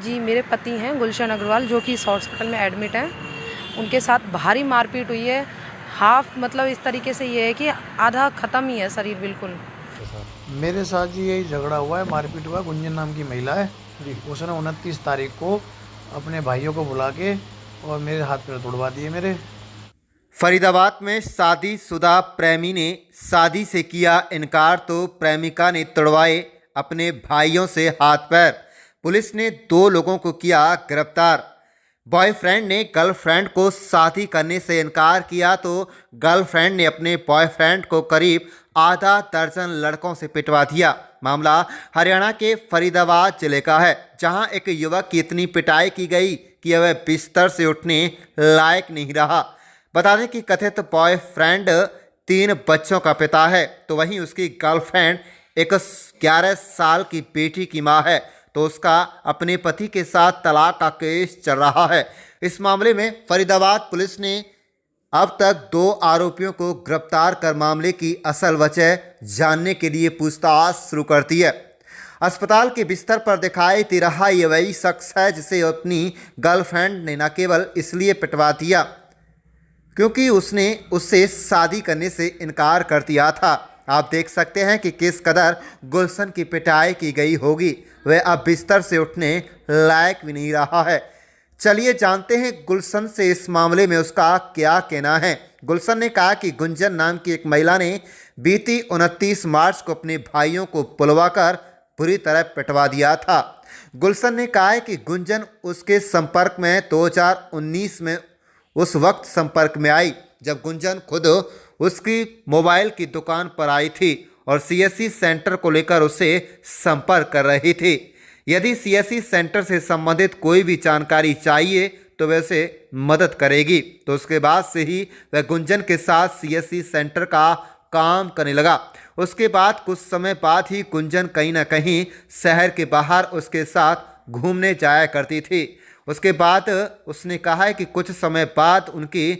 जी, मेरे पति हैं गुलशन अग्रवाल, जो कि इस हॉस्पिटल में एडमिट हैं। उनके साथ भारी मारपीट हुई है। हाफ मतलब इस तरीके से ये है कि आधा ख़त्म ही है शरीर बिल्कुल। मेरे साथ जी यही झगड़ा हुआ है, मारपीट हुआ। गुंजन नाम की महिला है जी, उसने 29 तारीख को अपने भाइयों को बुला के और मेरे हाथ पैर तोड़वा दिए मेरे। फरीदाबाद में शादीशुदा प्रेमी ने शादी से किया इनकार तो प्रेमिका ने तोड़वाए अपने भाइयों से हाथ पैर। पुलिस ने 2 लोगों को किया गिरफ्तार। बॉयफ्रेंड ने गर्लफ्रेंड को शादी करने से इनकार किया तो गर्लफ्रेंड ने अपने बॉयफ्रेंड को करीब आधा दर्जन लड़कों से पिटवा दिया। मामला हरियाणा के फरीदाबाद जिले का है, जहां एक युवक की इतनी पिटाई की गई कि वह बिस्तर से उठने लायक नहीं रहा। बता दें कि कथित बॉयफ्रेंड 3 बच्चों का पिता है, तो वहीं उसकी गर्लफ्रेंड एक 11 साल की बेटी की मां है, तो उसका अपने पति के साथ तलाक का केस चल रहा है। इस मामले में फरीदाबाद पुलिस ने अब तक 2 आरोपियों को गिरफ्तार कर मामले की असल वजह जानने के लिए पूछताछ शुरू कर दी है। अस्पताल के बिस्तर पर दिखाई दे रहा ये वही शख्स है जिसे अपनी गर्लफ्रेंड ने न केवल इसलिए पिटवा दिया क्योंकि उसने उससे शादी करने से इनकार कर दिया था। आप देख सकते हैं कि किस कदर गुलशन की पिटाई की गई होगी। वह अब बिस्तर से उठने लायक भी नहीं रहा है। चलिए जानते हैं गुलशन से इस मामले में उसका क्या कहना है। गुलशन ने कहा कि गुंजन नाम की एक महिला ने बीती 29 मार्च को अपने भाइयों को बुलवाकर बुरी तरह पिटवा दिया था। गुलशन ने कहा है कि गुंजन उसके संपर्क में 2019 में उस वक्त संपर्क में आई जब गुंजन खुद उसकी मोबाइल की दुकान पर आई थी और सीएससी सेंटर को लेकर उससे संपर्क कर रही थी। यदि सीएससी सेंटर से संबंधित कोई भी जानकारी चाहिए तो वह उसे मदद करेगी। तो उसके बाद से ही वह गुंजन के साथ सीएससी सेंटर का काम करने लगा। उसके बाद कुछ समय बाद ही गुंजन कहीं ना कहीं शहर के बाहर उसके साथ घूमने जाया करती थी। उसके बाद उसने कहा है कि कुछ समय बाद उनकी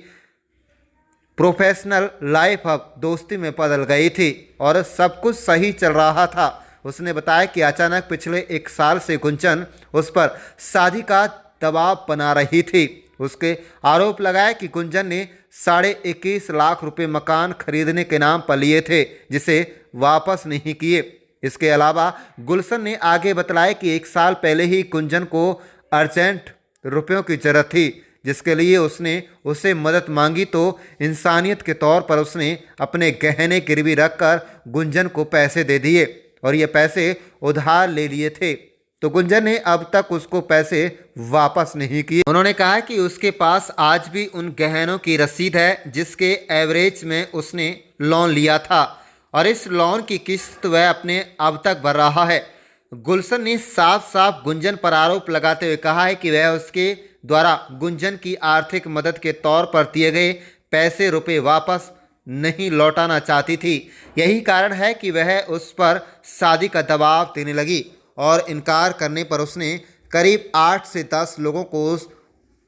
प्रोफेशनल लाइफ अब दोस्ती में बदल गई थी और सब कुछ सही चल रहा था। उसने बताया कि अचानक पिछले 1 साल से गुंजन उस पर शादी का दबाव बना रही थी। उसके आरोप लगाया कि गुंजन ने 21.5 लाख रुपए मकान खरीदने के नाम पर लिए थे, जिसे वापस नहीं किए। इसके अलावा गुलशन ने आगे बतलाया कि 1 साल पहले ही गुंजन को अर्जेंट रुपयों की जरूरत थी, जिसके लिए उसने उससे मदद मांगी तो इंसानियत के तौर पर उसने अपने गहने गिरवी रखकर गुंजन को पैसे दे दिए और ये पैसे उधार ले लिए थे। तो गुंजन ने अब तक उसको पैसे वापस नहीं किए। उन्होंने कहा कि उसके पास आज भी उन गहनों की रसीद है जिसके एवरेज में उसने लोन लिया था और इस लोन की किस्त वह अपने अब तक भर रहा है। गुलशन ने साफ साफ गुंजन पर आरोप लगाते हुए कहा है कि वह उसके द्वारा गुंजन की आर्थिक मदद के तौर पर दिए गए पैसे रुपए वापस नहीं लौटाना चाहती थी। यही कारण है कि वह उस पर शादी का दबाव देने लगी और इनकार करने पर उसने करीब 8 से 10 लोगों को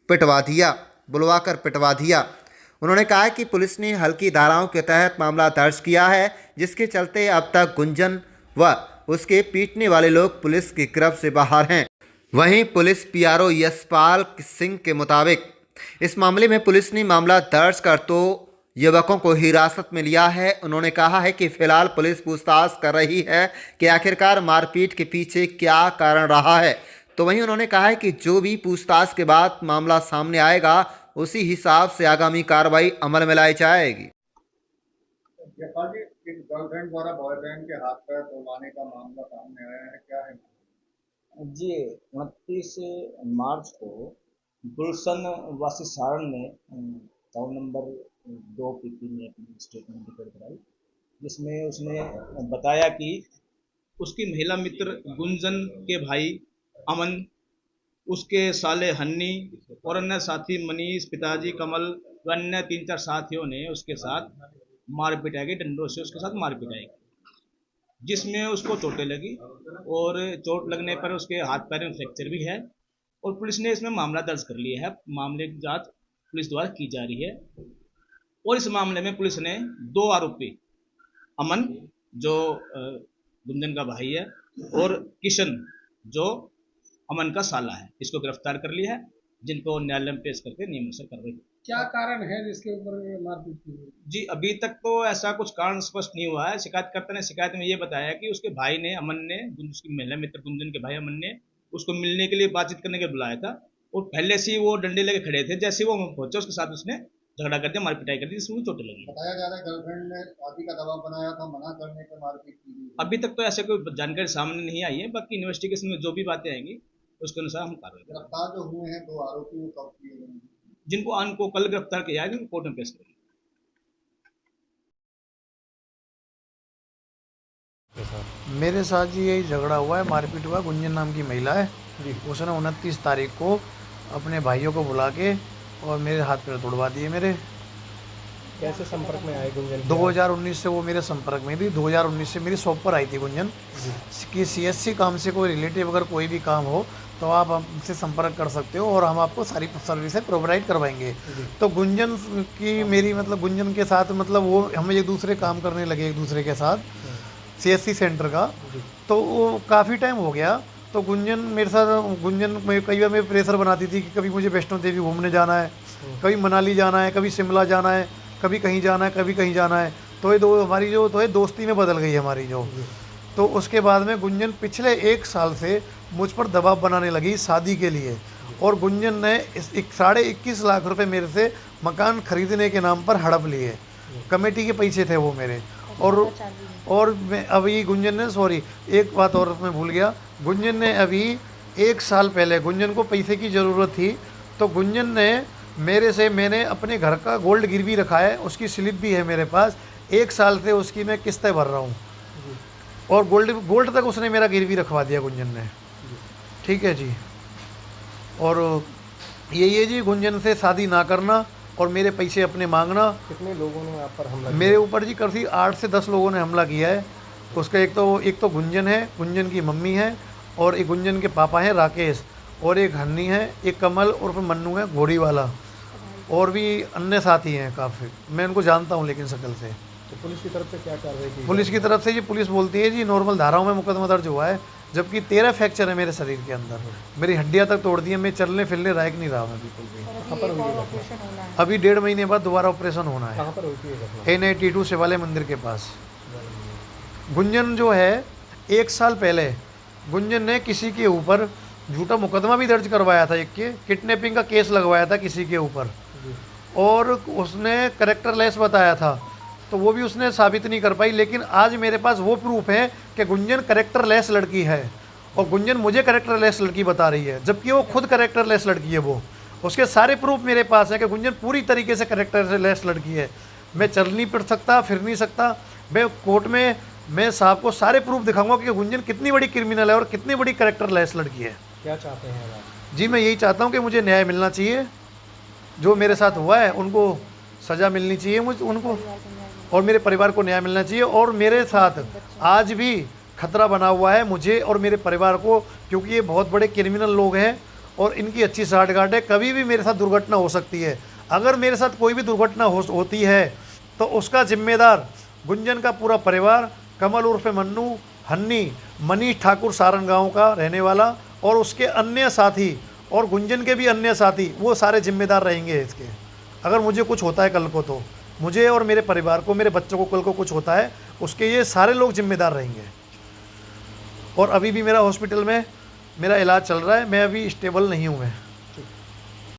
बुलवाकर पिटवा दिया। उन्होंने कहा कि पुलिस ने हल्की धाराओं के तहत मामला दर्ज किया है, जिसके चलते अब तक गुंजन व उसके पीटने वाले लोग पुलिस की गिरफ्त से बाहर हैं। वहीं पुलिस पीआरओ यशपाल सिंह के मुताबिक इस मामले में पुलिस ने मामला दर्ज कर 2 युवकों को हिरासत में लिया है। उन्होंने कहा है कि फिलहाल पुलिस पूछताछ कर रही है कि आखिरकार मारपीट के पीछे क्या कारण रहा है। तो वहीं उन्होंने कहा है कि जो भी पूछताछ के बाद मामला सामने आएगा उसी हिसाब से आगामी कार्रवाई अमल में लाई जाएगी। गर्लफ्रेंड द्वारा बॉयफ्रेंड के हाथ पैर तोड़वाने का मामला सामने आया है, क्या है? जी, 29 मार्च को गुलशन वासी सारण ने टाउन नंबर 2 पीपी में अपनी स्टेटमेंट रिकॉर्ड कराई, जिसमें उसने बताया कि उसकी महिला मित्र गुंजन के भाई अमन, उसके साले हन्नी और अन्य साथी मनीष, पिताजी कमल व अन्य 3-4 साथियों ने उसके साथ मारपीट की, डंडों से उसके साथ मारपीट की, जिसमें उसको चोटें लगी और चोट लगने पर उसके हाथ पैर में फ्रैक्चर भी है और पुलिस ने इसमें मामला दर्ज कर लिया है। मामले की जांच पुलिस द्वारा की जा रही है और इस मामले में पुलिस ने 2 आरोपी, अमन जो गुंजन का भाई है और किशन जो अमन का साला है। इसको गिरफ्तार कर लिया है, जिनको न्यायालय में पेश करके नियमानुसार कार्रवाई। क्या कारण है जिसके ऊपर मारपीट की गई? जी, अभी तक तो ऐसा कुछ कारण स्पष्ट नहीं हुआ है। शिकायतकर्ता ने शिकायत में ये बताया कि उसके भाई ने, अमन ने, उसकी महिला मित्र गुंजन के भाई अमन ने उसको मिलने के लिए बातचीत करने के लिए बुलाया था, और पहले से ही वो डंडे लेके खड़े थे। जैसे वो पहुंचे उसके साथ उसने झगड़ा कर दिया, मारपिटाई कर दी, जिसमें चोटें लगी। बताया जा रहा है गर्लफ्रेंड ने शादी का दबाव बनाया था, मना करने पर मारपीट की गई। अभी तक तो ऐसे कोई जानकारी सामने नहीं आई है, बाकी इन्वेस्टिगेशन में जो भी बातें आएंगी उसके अनुसार हम कार्रवाई करेंगे। गिरफ्तार जो हुए हैं 2 आरोपी, वो कब किए गए हैं? जिनको कल गिरफ्तार किया है, जिनको कोर्ट में पेश करेंगे। मेरे साथ जी यही झगड़ा हुआ है, मारपीट हुआ। गुंजन नाम की महिला है, उसने 29 तारीख को अपने भाइयों को बुला के और मेरे हाथ पैर तोड़वा दिए मेरे। कैसे संपर्क में आए गुंजन? 2019 से वो मेरे संपर्क में थी। 2019 से मेरी शॉप पर आई थी गुंजन कि CSC काम से कोई रिलेटिव अगर कोई भी काम हो तो आप हमसे संपर्क कर सकते हो और हम आपको सारी सर्विसेज प्रोवाइड करवाएंगे। तो गुंजन की मेरी मतलब गुंजन के साथ मतलब वो हम एक दूसरे काम करने लगे एक दूसरे के साथ CSC सेंटर का। तो वो काफ़ी टाइम हो गया। तो गुंजन मेरे साथ कई बार मेरे प्रेशर बनाती थी कि कभी मुझे वैष्णो देवी घूमने जाना है, कभी मनाली जाना है, कभी शिमला जाना है, कभी कहीं जाना है, कभी कहीं जाना है। तो ये हमारी जो तो ये दोस्ती में बदल गई हमारी जो। तो उसके बाद में गुंजन पिछले 1 साल से मुझ पर दबाव बनाने लगी शादी के लिए, और गुंजन ने 21.5 लाख रुपए मेरे से मकान खरीदने के नाम पर हड़प लिए। कमेटी के पैसे थे वो मेरे। और मैं अभी गुंजन ने एक बात और मैं भूल गया। गुंजन ने अभी 1 साल पहले गुंजन को पैसे की ज़रूरत थी, तो गुंजन ने मैंने अपने घर का गोल्ड गिरवी रखा है, उसकी स्लिप भी है मेरे पास। 1 साल से उसकी मैं किस्तें भर रहा हूँ, और गोल्ड तक उसने मेरा गिरवी रखवा दिया गुंजन ने। ठीक है जी। और यही है जी, गुंजन से शादी ना करना और मेरे पैसे अपने मांगना। कितने लोगों ने आप पर हमला मेरे ऊपर जी करीब 8 से 10 लोगों ने हमला किया है। उसका एक तो गुंजन है, गुंजन की मम्मी है, और एक गुंजन के पापा हैं राकेश, और एक हन्नी है, एक कमल और फिर मन्नू है घोड़ी वाला, और भी अन्य साथी हैं काफ़ी। मैं उनको जानता हूँ लेकिन शकल से। तो पुलिस की तरफ से क्या कार्रवाई की? पुलिस की तरफ से जी पुलिस बोलती है जी नॉर्मल धाराओं में मुकदमा दर्ज हुआ है, जबकि 13 फ्रैक्चर है मेरे शरीर के अंदर। मेरी हड्डियाँ तक तोड़ दी है, मैं चलने फिरने लायक नहीं रहा मैं बिल्कुल भी। कहाँ पर हुई घटना? अभी 1.5 महीने बाद दोबारा ऑपरेशन होना है। कहाँ पर हुई थी ये घटना? NIT2 शिवालय मंदिर के पास। गुंजन जो है 1 साल पहले गुंजन ने किसी के ऊपर झूठा मुकदमा भी दर्ज करवाया था, एक के किडनैपिंग का केस लगवाया था किसी के ऊपर, और उसने करेक्टर लेस बताया था, तो वो भी उसने साबित नहीं कर पाई। लेकिन आज मेरे पास वो प्रूफ है कि गुंजन करेक्टर लेस लड़की है, और गुंजन मुझे करेक्टर लेस लड़की बता रही है, जबकि वो खुद करेक्टर लेस लड़की है। वो उसके सारे प्रूफ मेरे पास है कि गुंजन पूरी तरीके से करेक्टर लेस लड़की है। मैं चल नहीं पड़ सकता, फिर नहीं सकता। मैं कोर्ट में मैं साहब को सारे प्रूफ दिखाऊंगा कि गुंजन कितनी बड़ी क्रिमिनल है और कितनी बड़ी करेक्टर लेस लड़की है। क्या चाहते हैं आप? जी मैं यही चाहता हूँ कि मुझे न्याय मिलना चाहिए। जो मेरे साथ हुआ है उनको सज़ा मिलनी चाहिए, मुझे उनको और मेरे परिवार को न्याय मिलना चाहिए। और मेरे साथ आज भी खतरा बना हुआ है मुझे और मेरे परिवार को, क्योंकि ये बहुत बड़े क्रिमिनल लोग हैं और इनकी अच्छी साठगांठ है। कभी भी मेरे साथ दुर्घटना हो सकती है। अगर मेरे साथ कोई भी दुर्घटना होती है तो उसका जिम्मेदार गुंजन का पूरा परिवार, कमल उर्फ मन्नू, हन्नी, मनीष ठाकुर सारण गाँव का रहने वाला, और उसके अन्य साथी और गुंजन के भी अन्य साथी, वो सारे जिम्मेदार रहेंगे इसके। अगर मुझे कुछ होता है कल को, तो मुझे और मेरे परिवार को, मेरे बच्चों को कल को कुछ होता है, उसके ये सारे लोग जिम्मेदार रहेंगे। और अभी भी मेरा हॉस्पिटल में मेरा इलाज चल रहा है, मैं अभी स्टेबल नहीं हूँ मैं।